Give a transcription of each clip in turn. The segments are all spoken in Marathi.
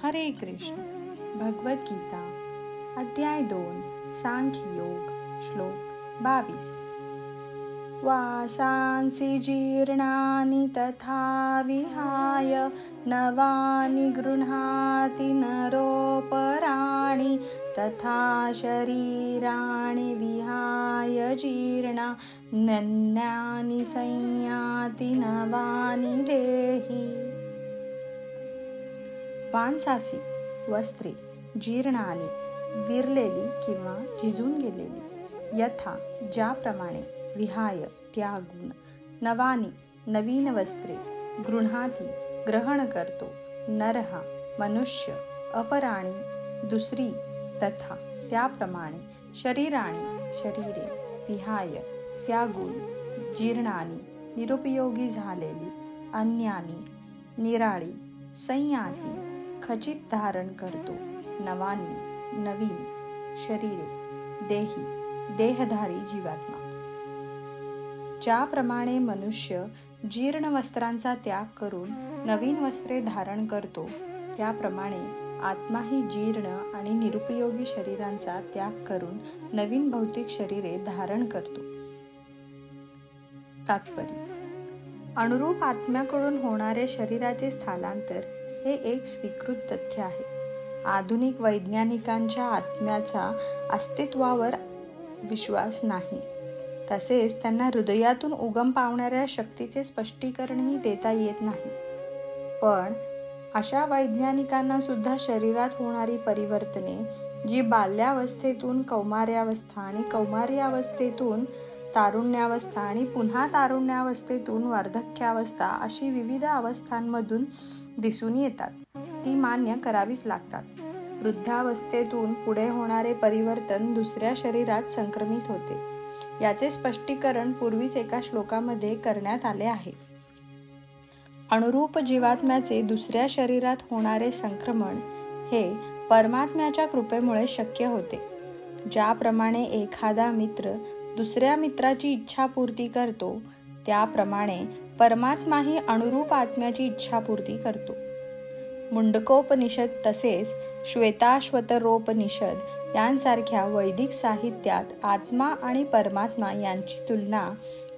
हरे कृष्ण. भगवद्गीता अध्याय 2 सांख्ययोग श्लोक 22. वासांसि जीर्णानि तथा विहाय नवानि गृह्णाति नरोपराणि तथा शरीराणि विहाय जीर्णा नन्यानि संयाति नवानि देहि. वांसासी वस्त्रे जीर्णानी विरलेली किंवा झिजून गेलेली, यथा ज्याप्रमाणे, विहाय त्यागून, नवानी नवीन वस्त्रे, गृह्णाती ग्रहण करतो, नरहा मनुष्य, अपराणी दुसरी, तथा त्याप्रमाणे, शरीराणी शरीरे, विहाय त्यागून, जीर्णानी निरुपयोगी झालेली, अन्यानी निराळी, संयाती खचित धारण करतो, नवानी नवीन, शरीरे देही देहधारी जीवात्मा. ज्याप्रमाणे मनुष्य जीर्ण वस्त्रांचा त्याग करून नवीन वस्त्रे धारण करतो, त्याप्रमाणे आत्माही जीर्ण आणि निरुपयोगी शरीरांचा त्याग करून नवीन भौतिक शरीरे धारण करतो. तात्पर्य: अनुरूप आत्म्याकडून होणारे शरीराचे स्थलांतर हे एक स्वीकृत तथ्य आहे. आधुनिक वैज्ञानिकांच्या आत्म्याचा अस्तित्वावर विश्वास नाही. तसेच त्यांना हृदयातून उगम पावणाऱ्या शक्तीचे स्पष्टीकरणही देता येत नाही. पण अशा वैज्ञानिकांना सुद्धा शरीरात होणारी परिवर्तने, जी बाल्यावस्थेतून कौमार्यावस्था आणि कौमार्यावस्थेतून तारुण्यावस्था आणि पुन्हा तारुण्यावस्थेतून वार्धक्यावस्था अशी विविध अवस्थांमधून दिसून येतात, ती मान्य करावीच लागतात. वृद्धावस्थेतून पुढे होणारे परिवर्तन दुसऱ्या शरीरात संक्रमित होते, याचे स्पष्टीकरण पूर्वीच एका श्लोकामध्ये करण्यात आले आहे. अनुरूप जीवात्म्याचे दुसऱ्या शरीरात होणारे संक्रमण हे परमात्म्याच्या कृपेमुळे शक्य होते. ज्याप्रमाणे एखादा मित्र दुसऱ्या मित्राची इच्छापूर्ती करतो, त्याप्रमाणे परमात्माही अनुरूप आत्म्याची इच्छापूर्ती करतो. मुंडकोपनिषद तसेच श्वेताश्वतरोपनिषद यांसारख्या वैदिक साहित्यात आत्मा आणि परमात्मा यांची तुलना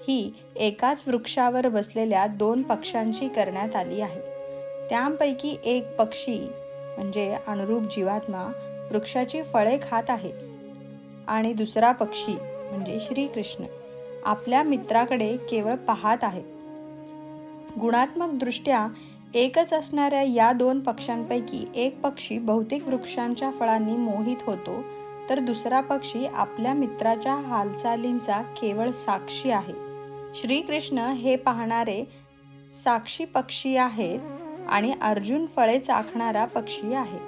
ही एकाच वृक्षावर बसलेल्या 2 पक्ष्यांशी करण्यात आली आहे. त्यांपैकी एक पक्षी म्हणजे अनुरूप जीवात्मा वृक्षाची फळे खात आहे आणि दुसरा पक्षी म्हणजे श्रीकृष्ण आपल्या मित्राकडे केवळ पाहत आहे. गुणात्मक दृष्ट्या एकच असणाऱ्या या 2 पक्ष्यांपैकी एक पक्षी भौतिक वृक्षांच्या फळांनी मोहित होतो, तर दुसरा पक्षी आपल्या मित्राच्या हालचालींचा केवळ साक्षी आहे. श्रीकृष्ण हे पाहणारे साक्षी पक्षी आहेत आणि अर्जुन फळे चाखणारा पक्षी आहे.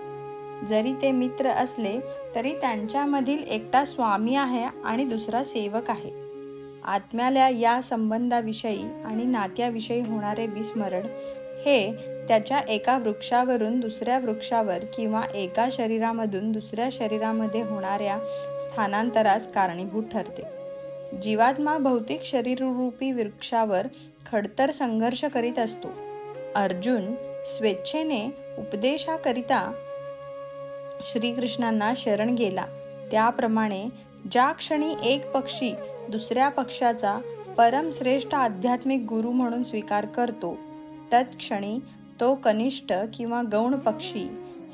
जरी ते मित्र असले तरी त्यांच्यामधील एकटा स्वामी आहे आणि दुसरा सेवक आहे. आत्म्याला या संबंधाविषयी आणि नात्याविषयी होणारे विस्मरण हे त्याच्या एका वृक्षावरून दुसऱ्या वृक्षावर किंवा एका शरीरामधून दुसऱ्या शरीरामध्ये होणाऱ्या स्थानांतरास कारणीभूत ठरते. जीवात्मा भौतिक शरीररूपी वृक्षावर खडतर संघर्ष करीत असतो. अर्जुन स्वेच्छेने उपदेशाकरिता श्रीकृष्णांना शरण गेला, त्याप्रमाणे ज्या क्षणी एक पक्षी दुसऱ्या पक्षाचा परमश्रेष्ठ आध्यात्मिक गुरु म्हणून स्वीकार करतो, तत्क्षणी तो कनिष्ठ किंवा गौण पक्षी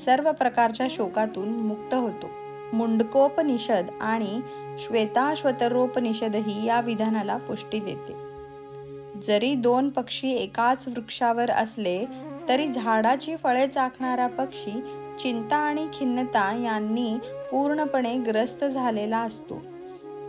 सर्व प्रकारच्या शोकातून मुक्त होतो. मुंडकोपनिषद आणि श्वेताश्वतरोपनिषदही या विधानाला पुष्टी देते. जरी 2 पक्षी एकाच वृक्षावर असले तरी झाडाची फळे चाखणारा पक्षी चिंता आणि खिन्नता यांनी पूर्णपणे ग्रस्त झालेला असतो.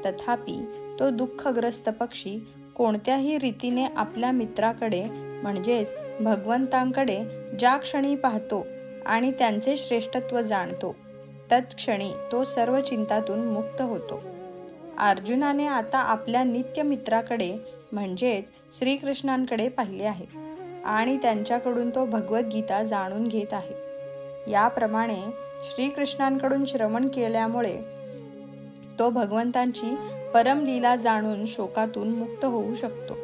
तथापि तो दुःखग्रस्त पक्षी कोणत्याही रीतीने आपल्या मित्राकडे म्हणजेच भगवंतांकडे ज्या क्षणी पाहतो आणि त्यांचे श्रेष्ठत्व जाणतो, तत्क्षणी तो सर्व चिंतातून मुक्त होतो. अर्जुनाने आता आपल्या नित्य मित्राकडे म्हणजेच श्रीकृष्णांकडे पाहिले आहे आणि त्यांच्याकडून तो भगवद्गीता जाणून घेत आहे. याप्रमाणे श्रीकृष्णांकडून श्रवण केल्यामुळे तो भगवंतांची परमलीला जाणून शोकातून मुक्त होऊ शकतो.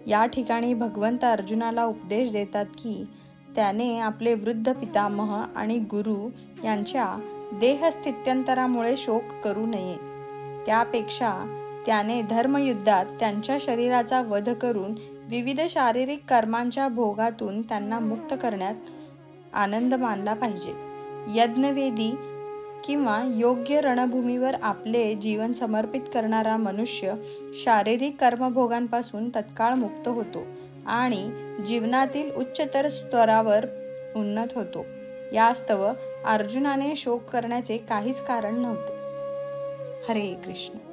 या ठिकाणी भगवंत अर्जुनाला उपदेश देतात की त्याने आपले वृद्ध पितामह आणि गुरु यांच्या देहस्थित्यंतरामुळे शोक करू नये. त्यापेक्षा त्याने धर्मयुद्धात त्यांच्या शरीराचा वध करून विविध शारीरिक कर्मांच्या भोगातून त्यांना मुक्त करण्यात आनंद मानला पाहिजे. यज्ञवेदी किंवा योग्य रणभूमीवर आपले जीवन समर्पित करणारा मनुष्य शारीरिक कर्मभोगांपासून तत्काळ मुक्त होतो आणि जीवनातील उच्चतर स्तरावर उन्नत होतो. यास्तव अर्जुनाने शोक करण्याचे काहीच कारण नव्हते. हरे कृष्ण.